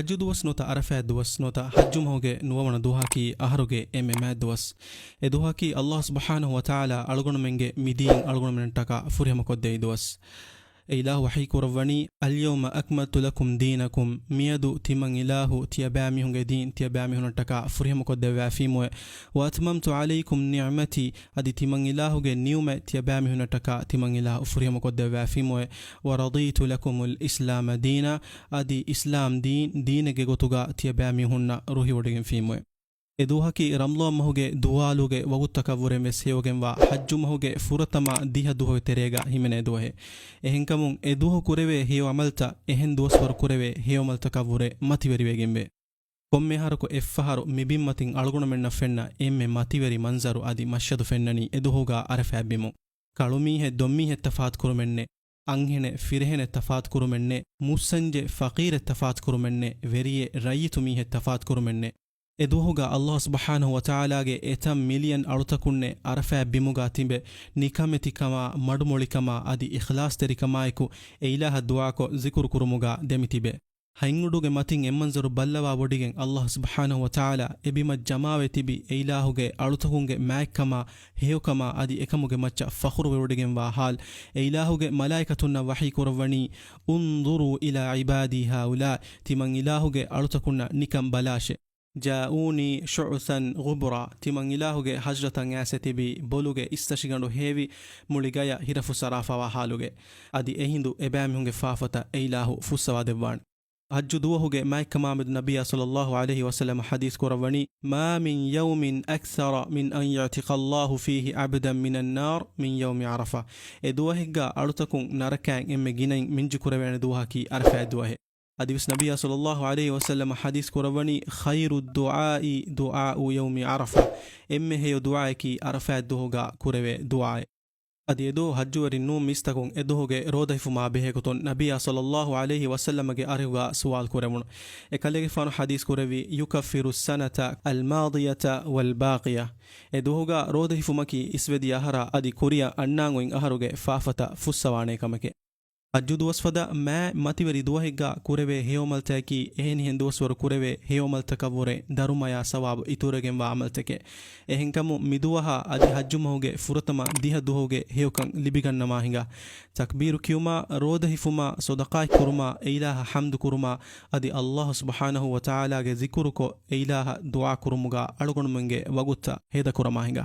ಹಜ್ಜು ದುವಸ್ ನೋತ ಅರಫೆ ದುವಸ್ ನೋತ ಹಜ್ಜು ಮಹುಗೆ ನುವವಣ ದುಹಾಕಿ ಅಹರುಗೆ ಎಮ್ಮೆ ಮ್ಯಾ ದುವಸ್ ಎ ದುಹಾಕಿ ಅಲ್ಲಾಹ್ ಸುಬ್ಹಾನಹು ವ ತಆಲಾ ಅಳುಗುಣ ಮೆಂಗೆ ಮಿದೀನ್ ಅಳುಗುಣ ಮೆಂಟಕ ಫುರಿಹಮ ಕೊದ್ದೆ ದುವಸ್ إله وحيك ربني اليوم أكملت لكم دينكم ميادو تيمان إله تيابامي هنگ دين تيابامي هنتكا فريهم قد وافيمو وأتممت عليكم نعمتي أدي تيمان إله نيوم تيابامي هنتكا تيمان إله فريهم قد وافيمو ورضيت لكم الإسلام دينا أدي إسلام دين جوتوغا تيابامي هن روحي ودين فيمو ಎದುಹಕಿ ರಮ್ಲೋ ಮಹುಗೆ ದುವಾಲುಗೆ ವಗುತ್ತಕವುರೆ ಮೆಸ್ಸಿಯೋಗೆಂವಾ ಹಜ್ಜು ಮಹುಗೆ ಫುರತಮ ದಿಹ ದುಹೊಯ್ ತೆರೆಗ ಹಿಮೆನೆ ದುಹೆ ಎಹೆಂಕಮುಂ ಎದುಹು ಕುರೆವೆ ಹಿಯೋ ಅಮಲ್ತ ಎಹೆನ್ ದುವಸ್ವರ ಕುರೆವೆ ಹಿಯೋ ಮಲ್ತಕವುರೆ ಮತಿವೆರಿವೆಗೆಂಬೆ ಕೊಮ್ಮೆ ಹರಕು ಎಫ್ಫಹರು ಮಿಬಿಮ್ಮತಿಂ ಅಳುಗುಣ ಮೆನ್ನ ಫೆನ್ನ ಎಮ್ಮೆ ಮತಿವೆರಿ ಮಂಜರು ಅದಿ ಮಶ್ಯದು ಫೆನ್ನನಿ ಎದುಹುಗ ಅರಫ್ಯಾಬ್ಬಿಮು ಕಳುಮೀಹೆ ದೊಮ್ಮೀಹೆ ತಫಾತ್ ಕುರುಮೆನ್ನೆ ಅಂಹೆನೆ ಫಿರೆಹೆನೆ ತಫಾತ್ ಕುರುಮೆನ್ನೆ ಮುಸ್ಸಂಜೆ ಫಕೀರೆ ತಫಾತ್ ಕುರುಮೆನ್ನೆ ವೆರಿಯೆ ರಯಿತು ಮೀಹೆ ತಫಾತ್ ಕುರುಮೆನ್ನೆ ಎದುಹುಗ ಅಲ್ಲಾಹ್ ಸುಬ್ಹಾನಹು ವ ತಆಲಾಗೆ ಎತಂ ಮಿಲಿಯನ್ ಅಳುತಕುನ್ನೆ ಅರಫಾ ಬಿಮುಗಾ ತಿಂಬೆ ನಿಕಮೆತಿಕಮ ಮಡುಮೊಳಿಕಮ ಅದಿ ಇಖ್ಲಾಸ್ ತೆರಿಕಮಾಯಕು ಎ ಇಲಾಹ ದುಆಕೊ ಜಿಕುರು ಕುರುಮುಗಾ ದೆಮಿತಿಬೆ ಹೈಂಗುಡುಗೆ ಮತಿಂ ಎಮ್ಮಂಜರು ಬಲ್ಲವಾ ಒಡಿಗೆಂ ಅಲ್ಲಾಹ್ ಸುಬ್ಹಾನಹು ವ ತಆಲಾ ಎಬಿಮ ಜಮಾವೆ ತಿಬಿ ಎ ಇಲಾಹುಗೆ ಅಳುತಕುಂಗೆ ಮ್ಯಾಕ್ಕಮ ಹೇಯಕಮ ಅದಿ ಎಕಮುಗೆ ಮಚ್ಚ ಫಖ್ರು ಒಡಿಗೆಂ ವಾ ಹಾಲ್ ಎ ಇಲಾಹುಗೆ ಮಲಾಯಿಕತುನ್ನ ವಹಿ ಕುರವಣಿ ಉನ್ದುರು ಇಲಾ ಇಬಾದಿ ಹೌಲಾ ತಿಮಂ ಇಲಾಹುಗೆ ಅಳುತಕುನ್ನ ನಿಕಂ ಬಲಾಶೆ ಜಾಊನಿ ಶುಅಸನ್ ಗುಬ್ರಾ ತಿಮಂ ಇಲಾಹುಗೆ ಹಜ್ರತಂ ಯಾಸೆತಿಬಿ ಬೊಲುಗೆ ಇಸ್ತಶಿಗಂಡು ಹೇವಿ ಮುಳಿಗಯ ಹಿರಫು ಸರಾಫವ ಹಾಲುಗೆ ಅದಿ ಎಹಿಂದು ಎಬ್ಯಾಮಿಹುಂಗೆ ಫಾಫತ ಎ ಇಲಾಹು ಫುಸ್ಸವಾದೆವ್ವಾಣ್ ಹಜ್ಜು ದುವಹುಗೆ ಮೈಕಮಾಮದ್ ನಬಿಯ ಸಲ್ಲಲ್ಲಾಹು ಅಲೈಹಿ ವಸಲ್ಲಂ ಹದೀಸ್ ಕುರವಣಿ ಮಾ ಮಿನ್ ಯೌಮಿನ್ ಅಕ್ಸರ ಮಿನ್ ಅನ್ ಯಅತಿಕಲ್ಲಾಹು ಫೀಹಿ ಅಬ್ದನ್ ಮಿನನ್ ನಾರ್ ಮಿನ್ ಯೌಮಿ ಅರಫಾ ಎ ದುವಹಿಗ್ಗ ಅಳುತಕುಂ ನರಕ್ಯಾಂ ಎಮ್ಮೆ ಗಿನೈಂ ಮಿಂಜು ಕುರವೆಣ ದುವಹಕಿ ಅರಫಾ ದುವಹೆ أديس نبي صلى الله عليه وسلم حديث كربني خير الدعاء دعاء يوم عرفة إمه هي دعائك عرفات دهوغا كربه دعاء أدي دو حجور النوم مستكون إدهوغا روده فما بهكتون نبي صلى الله عليه وسلم أرهوغا سؤال كربون إكاليغ فانو حديث كربي يكفر السنة الماضية والباقية إدهوغا روده فمكي إسودي أهرا أدي كوريا أنانغوين أهروغا فافتا فسواني كمكي ಹಜ್ಜು ದುವಸ್ಫದ ಮ್ಯಾ ಮತಿವರಿ ದುವಹಿಗ್ಗ ಕುರೆವೆ ಹೇಯೋಮಲ್ತಕಿ ಎಹೆನಿ ಹೆಂದುವಸ್ವರ ಕುರೆವೆ ಹೇಯೋಮಲ್ತಕವುರೆ ಧರುಮಯ ಸವಾಬ್ ಇತುರಗೆಂಬ ಅಮಲ್ತಕೆ ಎಹೆಂಕಮು ಮಿದುವಹ ಅದಿ ಹಜ್ಜು ಮಹುಗೆ ಫುರತಮ ದಿಹ ದುಹೋಗೆ ಹೇಯೋಕಂ ಲಿಬಿಗನ್ನ ಮಾಹಿಂಗ ತಕ್ಬೀರು ಕಿಯುಮಾ ರೋದ ಹಿಫುಮಾ ಸದಕಾಯ್ ಕುರುಮಾ ಇಲಾಹ ಹಮ್ದು ಕುರುಮಾ ಅದಿ ಅಲ್ಲಾಹ್ ಸುಬ್ಹಾನಹು ವ ತಆಲಾಗೆ ಜಿಕುರುಕೊ ಇಲಾಹ ದುಆ ಕುರುಮುಗ ಅಳುಗುಣುಮಂಗೆ ವಗುತ್ತ ಹೇದ ಕುರಮಾಹಿಂಗ